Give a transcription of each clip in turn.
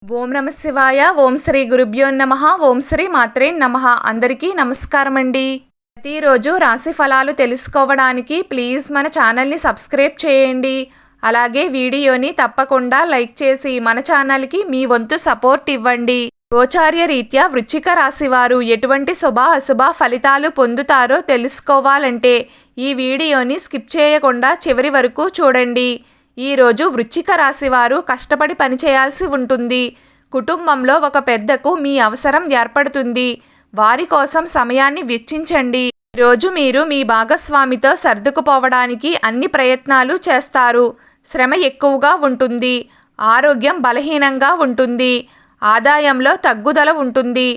ఓం నమ శివాయ. ఓం శ్రీ గురుభ్యో నమః. ఓం శ్రీ మాత్రే నమః. అందరికీ నమస్కారం అండి. ప్రతిరోజు రాశి ఫలాలు తెలుసుకోవడానికి ప్లీజ్ మన ఛానల్ని సబ్స్క్రైబ్ చేయండి. అలాగే వీడియోని తప్పకుండా లైక్ చేసి మన ఛానల్కి మీ వంతు సపోర్ట్ ఇవ్వండి. గోచార్య రీత్యా వృశ్చిక రాశి వారు ఎటువంటి శుభ అశుభ ఫలితాలు పొందుతారో తెలుసుకోవాలంటే ఈ వీడియోని స్కిప్ చేయకుండా చివరి వరకు చూడండి. ఈరోజు వృశ్చిక రాశి వారు కష్టపడి పనిచేయాల్సి ఉంటుంది. కుటుంబంలో ఒక పెద్దకు మీ అవసరం ఏర్పడుతుంది. వారి కోసం సమయాన్ని వెచ్చించండి. ఈరోజు మీరు మీ భాగస్వామితో సర్దుకుపోవడానికి అన్ని ప్రయత్నాలు చేస్తారు. శ్రమ ఎక్కువగా ఉంటుంది. ఆరోగ్యం బలహీనంగా ఉంటుంది. ఆదాయంలో తగ్గుదల ఉంటుంది.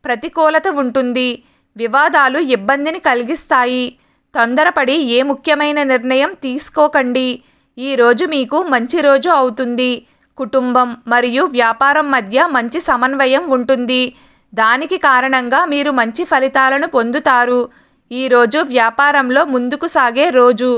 ప్రతికూలత ఉంటుంది. వివాదాలు ఇబ్బందిని కలిగిస్తాయి. తొందరపడి ఏ ముఖ్యమైన నిర్ణయం తీసుకోకండి. ఈరోజు మీకు మంచి రోజు అవుతుంది. కుటుంబం మరియు వ్యాపారం మధ్య మంచి సమన్వయం ఉంటుంది. దానికి కారణంగా మీరు మంచి ఫలితాలను పొందుతారు. ఈరోజు వ్యాపారంలో ముందుకు సాగే రోజు.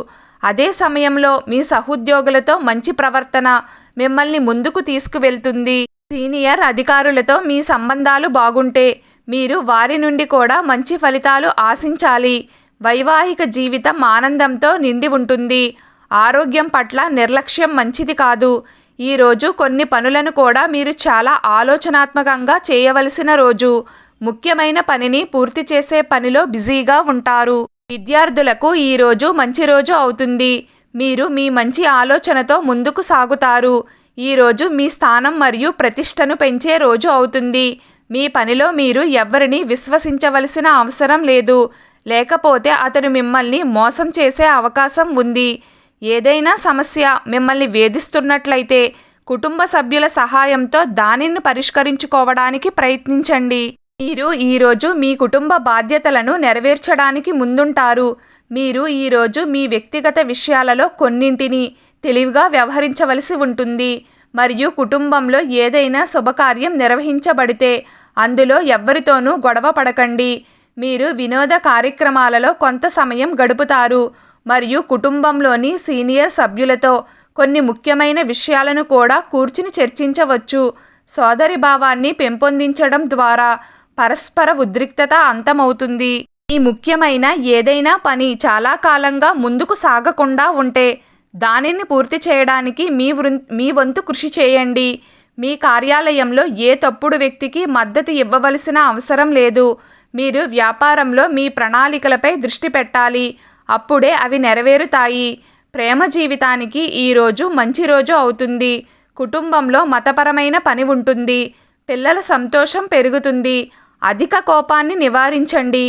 అదే సమయంలో మీ సహోద్యోగులతో మంచి ప్రవర్తన మిమ్మల్ని ముందుకు తీసుకువెళ్తుంది. సీనియర్ అధికారులతో మీ సంబంధాలు బాగుంటే మీరు వారి నుండి కూడా మంచి ఫలితాలు ఆశించాలి. వైవాహిక జీవితం ఆనందంతో నిండి ఉంటుంది. ఆరోగ్యం పట్ల నిర్లక్ష్యం మంచిది కాదు. ఈరోజు కొన్ని పనులను కూడా మీరు చాలా ఆలోచనాత్మకంగా చేయవలసిన రోజు. ముఖ్యమైన పనిని పూర్తి చేసే పనిలో బిజీగా ఉంటారు. విద్యార్థులకు ఈరోజు మంచి రోజు అవుతుంది. మీరు మీ మంచి ఆలోచనతో ముందుకు సాగుతారు. ఈరోజు మీ స్థానం మరియు ప్రతిష్టను పెంచే రోజు అవుతుంది. మీ పనిలో మీరు ఎవరిని విశ్వసించవలసిన అవసరం లేదు. లేకపోతే అతడు మిమ్మల్ని మోసం చేసే అవకాశం ఉంది. ఏదైనా సమస్య మిమ్మల్ని వేధిస్తున్నట్లయితే కుటుంబ సభ్యుల సహాయంతో దానిని పరిష్కరించుకోవడానికి ప్రయత్నించండి. మీరు ఈరోజు మీ కుటుంబ బాధ్యతలను నెరవేర్చడానికి ముందుంటారు. మీరు ఈరోజు మీ వ్యక్తిగత విషయాలలో కొన్నింటిని తెలివిగా వ్యవహరించవలసి ఉంటుంది. మరియు కుటుంబంలో ఏదైనా శుభకార్యం నిర్వహించబడితే అందులో ఎవ్వరితోనూ గొడవ పడకండి. మీరు వినోద కార్యక్రమాలలో కొంత సమయం గడుపుతారు. మరియు కుటుంబంలోని సీనియర్ సభ్యులతో కొన్ని ముఖ్యమైన విషయాలను కూడా కూర్చుని చర్చించవచ్చు. సోదరి భావాన్ని పెంపొందించడం ద్వారా పరస్పర ఉద్రిక్తత అంతమవుతుంది. ఈ ముఖ్యమైన ఏదైనా పని చాలా కాలంగా ముందుకు సాగకుండా ఉంటే దానిని పూర్తి చేయడానికి మీ వంతు కృషి చేయండి. మీ కార్యాలయంలో ఏ తప్పుడు వ్యక్తికి మద్దతు ఇవ్వవలసిన అవసరం లేదు. మీరు వ్యాపారంలో మీ ప్రణాళికలపై దృష్టి పెట్టాలి. అప్పుడే అవి నెరవేరుతాయి. ప్రేమ జీవితానికి ఈరోజు మంచి రోజు అవుతుంది. కుటుంబంలో మతపరమైన పని ఉంటుంది. పిల్లల సంతోషం పెరుగుతుంది. అధిక కోపాన్ని నివారించండి.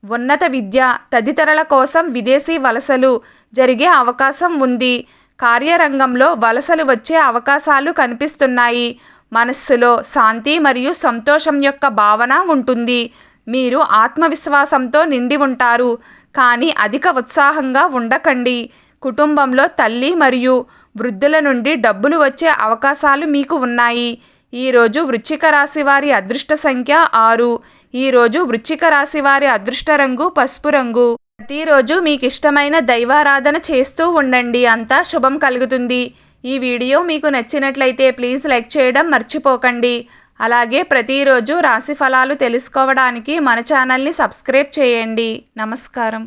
ఉన్నత విద్య తదితరుల కోసం విదేశీ వలసలు జరిగే అవకాశం ఉంది. కార్యరంగంలో వలసలు వచ్చే అవకాశాలు కనిపిస్తున్నాయి. మనస్సులో శాంతి మరియు సంతోషం యొక్క భావన ఉంటుంది. మీరు ఆత్మవిశ్వాసంతో నిండి ఉంటారు. కానీ అధిక ఉత్సాహంగా ఉండకండి. కుటుంబంలో తల్లి మరియు వృద్ధుల నుండి డబ్బులు వచ్చే అవకాశాలు మీకు ఉన్నాయి. ఈరోజు వృశ్చిక రాశి వారి అదృష్ట సంఖ్య 6. ఈరోజు వృశ్చిక రాశి వారి అదృష్ట రంగు పసుపు రంగు. ప్రతిరోజు మీకు ఇష్టమైన దైవారాధన చేస్తూ ఉండండి. అంతా శుభం కలుగుతుంది. ఈ వీడియో మీకు నచ్చినట్లయితే ప్లీజ్ లైక్ చేయడం మర్చిపోకండి. అలాగే ప్రతిరోజు రాశి ఫలాలు తెలుసుకోవడానికి మన ఛానల్ని సబ్స్క్రైబ్ చేయండి. నమస్కారం.